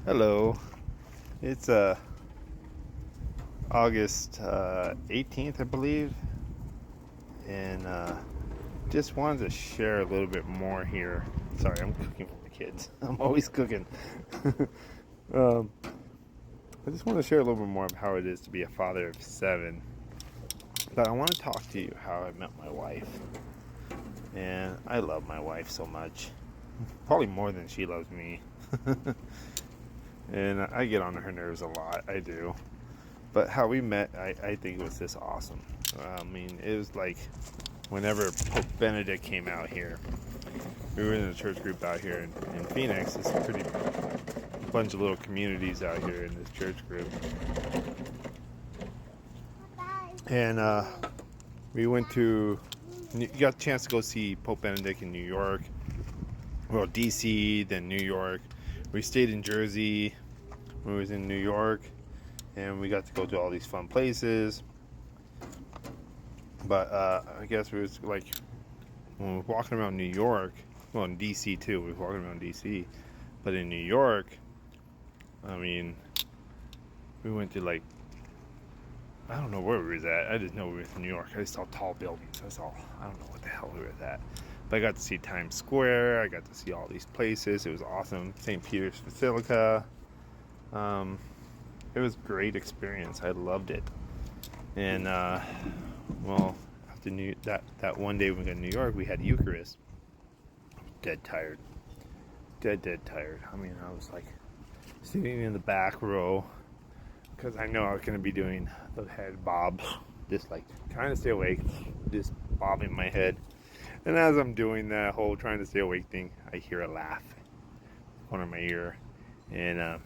Hello. It's August 18th, I believe, and just wanted to share a little bit more here. Sorry, I'm cooking for the kids. I'm always cooking. um, I just want to share a little bit more of how it is to be a father of 7. But I want to talk to you how I met my wife. And I love my wife so much. Probably more than she loves me. And I get on her nerves a lot. I do. But how we met, I think was just awesome. I mean, it was like whenever Pope Benedict came out here, we were in a church group out here in Phoenix. It's a pretty bunch of little communities out here in this church group. And we went to, you got a chance to go see Pope Benedict in New York. Well, DC, then New York. We stayed in Jersey when we was in New York. And we got to go to all these fun places. But I guess it was like when we were walking around New York, well, in DC too, we were walking around DC. But in New York, I mean, we went to like, I don't know where we was at. I just know we were in New York. I just saw tall buildings. That's all. I don't know what the hell we were at. But I got to see Times Square. I got to see all these places. It was awesome. St. Peter's Basilica. It was a great experience. I loved it. And well, after that one day we got to New York, we had Eucharist. I was dead tired. Dead tired. I mean, I was like sitting in the back row because I know I was going to be doing the head bob, just like trying to stay awake, just bobbing my head. And as I'm doing that whole trying to stay awake thing, I hear a laugh in the corner of my ear. And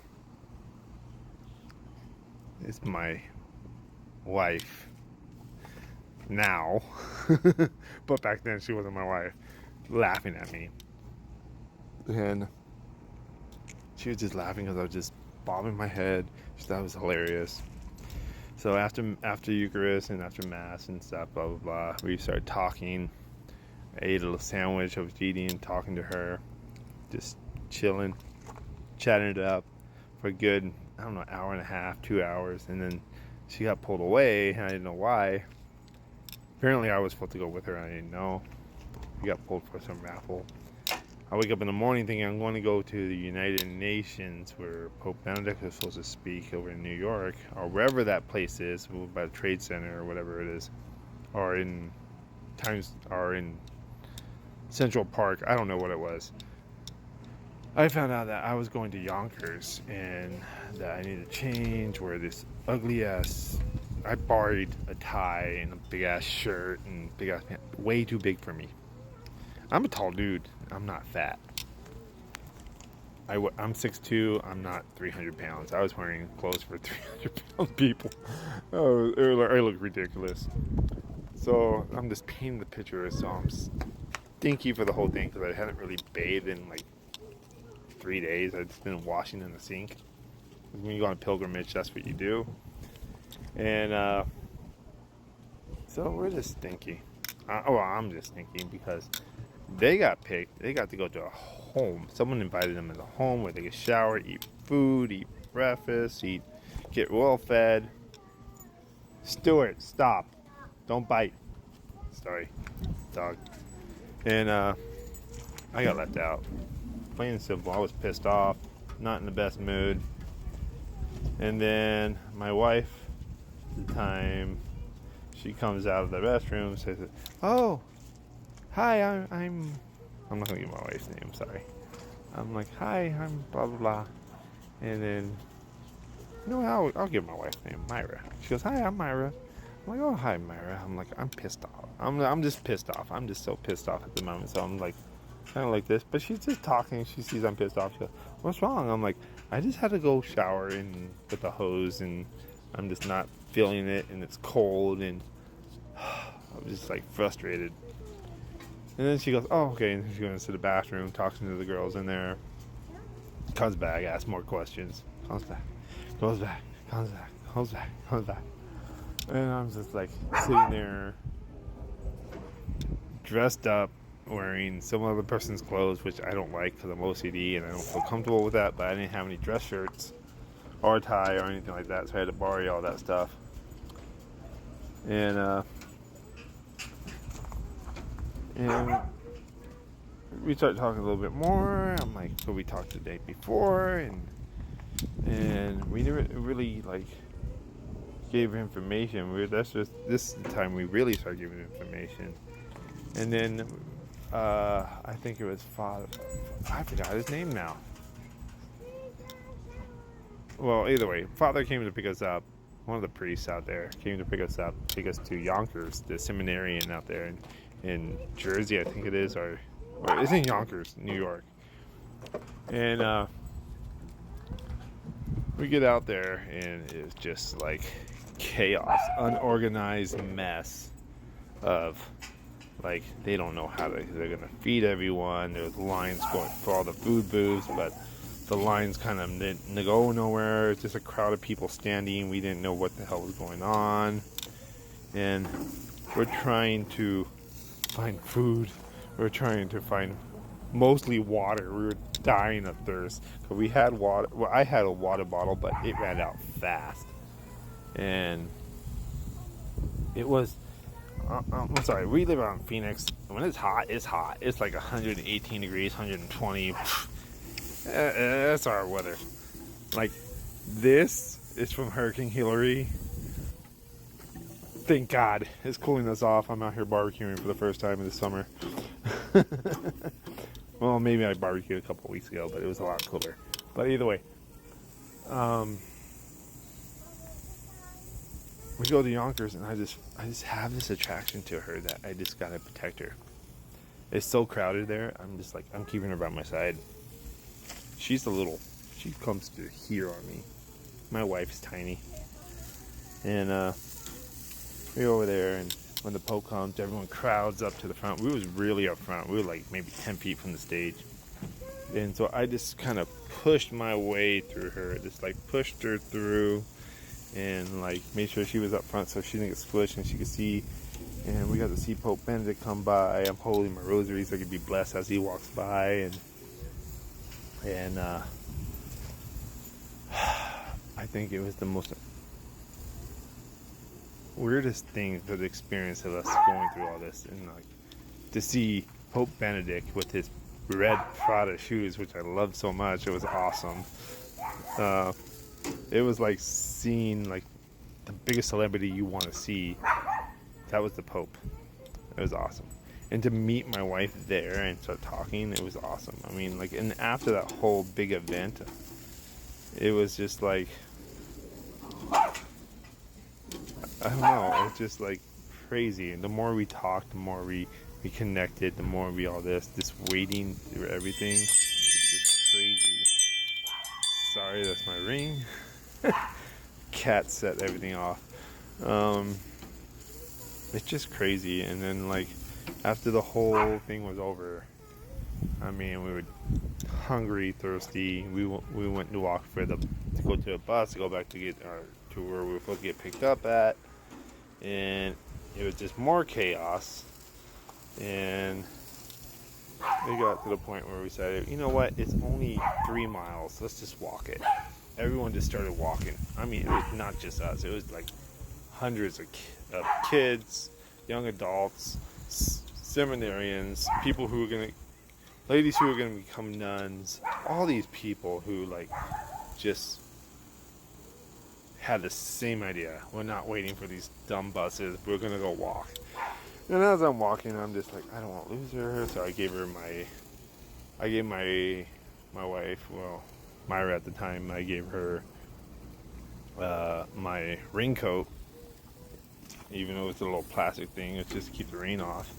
it's my wife now. But back then she wasn't my wife, laughing at me. And she was just laughing because I was just bobbing my head. She thought it was hilarious. So after Eucharist and after Mass and stuff, blah, blah, blah, we started talking. I ate a little sandwich. I was eating and talking to her. Just chilling, chatting it up for a good, I don't know, hour and a half, 2 hours. And then she got pulled away, and I didn't know why. Apparently I was supposed to go with her, and I didn't know. We got pulled for some raffle. I wake up in the morning thinking I'm going to go to the United Nations where Pope Benedict was supposed to speak over in New York, or wherever that place is, by the Trade Center or whatever it is, or in Central Park. I don't know what it was. I found out that I was going to Yonkers and that I needed to change, where this ugly ass, I borrowed a tie and a big ass shirt and big ass pants, way too big for me. I'm a tall dude. I'm not fat. I'm 6'2". I'm not 300 pounds. I was wearing clothes for 300 pound people. Oh, I look ridiculous. So I'm just painting the picture. So I'm stinky for the whole thing because I hadn't really bathed in like 3 days. I'd just been washing in the sink. When you go on a pilgrimage, that's what you do. And so we're just stinky. I'm just stinky because they got picked. They got to go to a home. Someone invited them in the home where they could shower, eat food, eat breakfast, get well fed. Stuart, stop. Don't bite. Sorry, dog. And I got left out. Plain and simple. I was pissed off. Not in the best mood. And then my wife, at the time, she comes out of the restroom, says, "Oh, hi, I'm not gonna give my wife's name, sorry. I'm like, hi, I'm blah blah blah." And then, I'll give my wife's name, Myra. She goes, "Hi, I'm Myra." I'm like, "Oh, hi, Myra." I'm like, I'm pissed off. I'm just pissed off. I'm just so pissed off at the moment. So I'm like, kind of like this. But she's just talking. She sees I'm pissed off. She goes, "What's wrong?" I'm like, "I just had to go shower with the hose, and I'm just not feeling it, and it's cold, and I'm just like frustrated." And then she goes, "Oh, okay." And she goes to the bathroom, talking to the girls in there. Comes back, asks more questions. Comes back, goes back, comes back, comes back, comes back. And I'm just like sitting there, dressed up, wearing some other person's clothes, which I don't like because I'm OCD and I don't feel comfortable with that. But I didn't have any dress shirts or a tie or anything like that, so I had to borrow all that stuff. And we started talking a little bit more. I'm like, so we talked the day before, and we never really like gave information. That's just this time we really started giving information. And then I think it was Father. I forgot his name now. Well, either way, Father came to pick us up. One of the priests out there came to pick us up, take us to Yonkers, the seminarian out there in Jersey, I think it is, or it's in Yonkers, New York. And we get out there, and it's just like chaos, unorganized mess of like they don't know how they're gonna feed everyone. There's lines going for all the food booths, but the lines kind of didn't go nowhere. It's just a crowd of people standing. We didn't know what the hell was going on, and we're trying to find food. We're trying to find mostly water. We were dying of thirst. So we had water. Well, I had a water bottle, but it ran out fast, and it was. I'm sorry. We live out in Phoenix. When it's hot, it's hot. It's like 118 degrees, 120. That's our weather. Like, this is from Hurricane Hillary. Thank God it's cooling us off. I'm out here barbecuing for the first time in the summer. Well, maybe I barbecued a couple weeks ago, but it was a lot cooler. But either way, we go to Yonkers, and I just have this attraction to her that I just gotta protect her. It's so crowded there. I'm keeping her by my side. She comes to here on me. My wife's tiny. And we go over there, and when the Pope comes, everyone crowds up to the front. We was really up front. We were like maybe 10 feet from the stage. And so I just kind of pushed my way through her. Just like pushed her through and like made sure she was up front so she didn't get squished and she could see. And we got to see Pope Benedict come by. I'm holding my rosary so I could be blessed as he walks by. And I think it was the most weirdest thing for the experience of us going through all this, and like to see Pope Benedict with his red Prada shoes, which I love so much. It was awesome. It was like seeing like the biggest celebrity you want to see. That was the Pope. It was awesome. And to meet my wife there and start talking, it was awesome. I mean, like, and after that whole big event, it was just like, I don't know, it was just like crazy. And the more we talked, the more we connected, the more we all this waiting through everything. It's just crazy. Sorry, that's my ring. Cat set everything off. It's just crazy. And then like after the whole thing was over, I mean, we were hungry, thirsty. We went to walk to go to a bus to go back to where we were supposed to get picked up at, and it was just more chaos. And we got to the point where we said, you know what? It's only 3 miles. Let's just walk it. Everyone just started walking. I mean, it was not just us. It was like hundreds of kids, young adults, seminarians, ladies who were gonna become nuns. All these people who like just had the same idea. We're not waiting for these dumb buses. We're gonna go walk. And as I'm walking, I'm just like, I don't want to lose her. So I gave my wife, well, Myra at the time, I gave her my raincoat, even though it's a little plastic thing. It's just to keep the rain off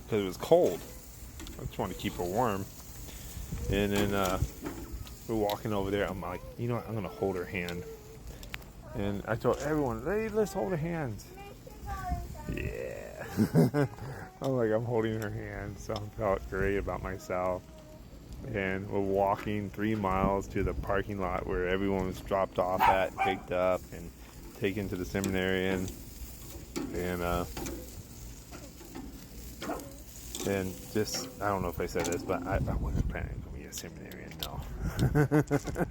because it was cold. I just wanted to keep her warm. And then we're walking over there. I'm like, you know what? I'm gonna hold her hand. And I told everyone, hey, let's hold her hands. Yeah. I'm holding her hand, so I felt great about myself. And we're walking 3 miles to the parking lot where everyone was dropped off at, picked up, and taken to the seminary. And And just, I don't know if I said this, but I wasn't planning on becoming a seminarian, no.